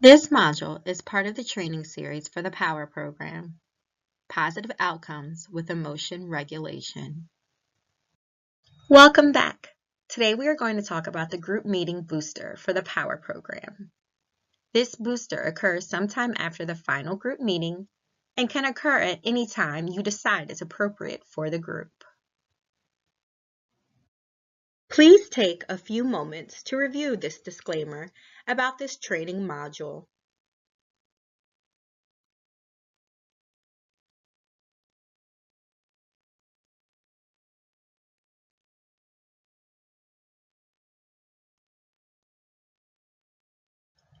This module is part of the training series for the POWER program, Positive Outcomes with Emotion Regulation. Welcome back. Today we are going to talk about the group meeting booster for the POWER program. This booster occurs sometime after the final group meeting and can occur at any time you decide is appropriate for the group. Please take a few moments to review this disclaimer about this training module.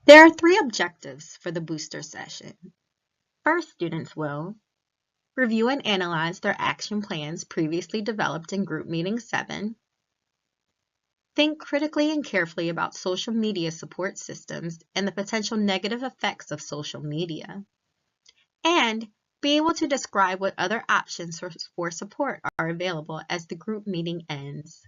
There are 3 objectives for the booster session. First, students will review and analyze their action plans previously developed in Group Meeting 7, think critically and carefully about social media support systems and the potential negative effects of social media, and be able to describe what other options for support are available as the group meeting ends.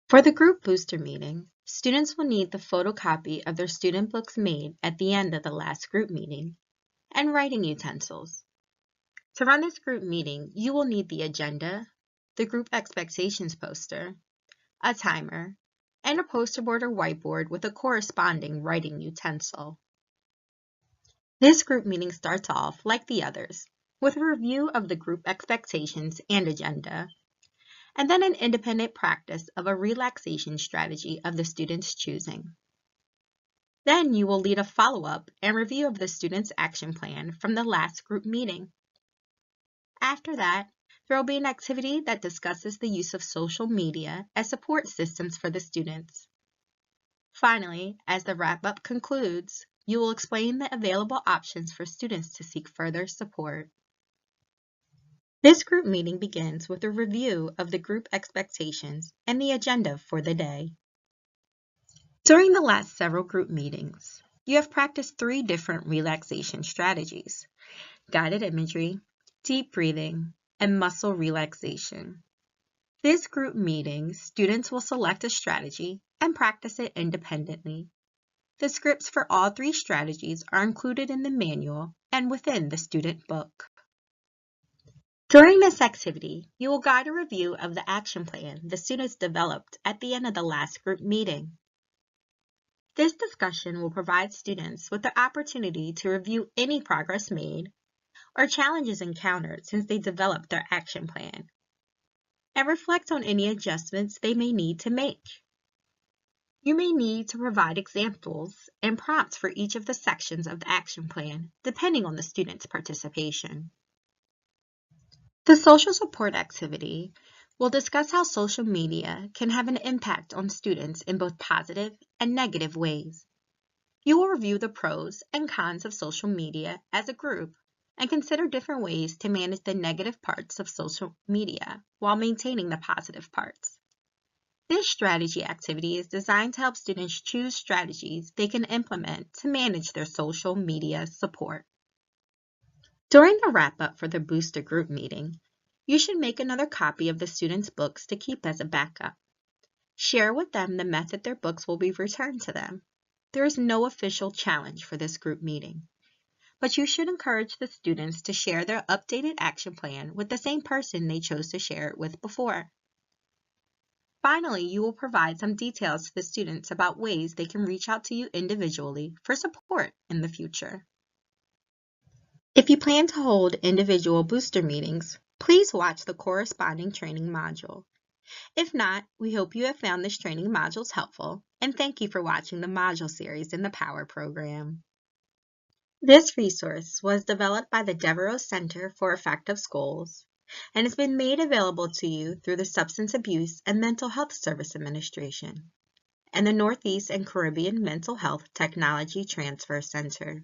For the group booster meeting, students will need the photocopy of their student books made at the end of the last group meeting and writing utensils. To run this group meeting, you will need the agenda, the group expectations poster, a timer, and a poster board or whiteboard with a corresponding writing utensil. This group meeting starts off, like the others, with a review of the group expectations and agenda, and then an independent practice of a relaxation strategy of the student's choosing. Then you will lead a follow-up and review of the student's action plan from the last group meeting. After that, there will be an activity that discusses the use of social media as support systems for the students. Finally, as the wrap-up concludes, you will explain the available options for students to seek further support. This group meeting begins with a review of the group expectations and the agenda for the day. During the last several group meetings, you have practiced 3 different relaxation strategies: guided imagery, deep breathing, and muscle relaxation. This group meeting, students will select a strategy and practice it independently. The scripts for all 3 strategies are included in the manual and within the student book. During this activity, you will guide a review of the action plan the students developed at the end of the last group meeting. This discussion will provide students with the opportunity to review any progress made or challenges encountered since they developed their action plan, and reflect on any adjustments they may need to make. You may need to provide examples and prompts for each of the sections of the action plan, depending on the student's participation. The social support activity will discuss how social media can have an impact on students in both positive and negative ways. You will review the pros and cons of social media as a group and consider different ways to manage the negative parts of social media while maintaining the positive parts. This strategy activity is designed to help students choose strategies they can implement to manage their social media support. During the wrap-up for the booster group meeting, you should make another copy of the students' books to keep as a backup. Share with them the method their books will be returned to them. There is no official challenge for this group meeting, but you should encourage the students to share their updated action plan with the same person they chose to share it with before. Finally, you will provide some details to the students about ways they can reach out to you individually for support in the future. If you plan to hold individual booster meetings, please watch the corresponding training module. If not, we hope you have found this training modules helpful, and thank you for watching the module series in the POWER program. This resource was developed by the Devereaux Center for Effective Schools and has been made available to you through the Substance Abuse and Mental Health Service Administration and the Northeast and Caribbean Mental Health Technology Transfer Center.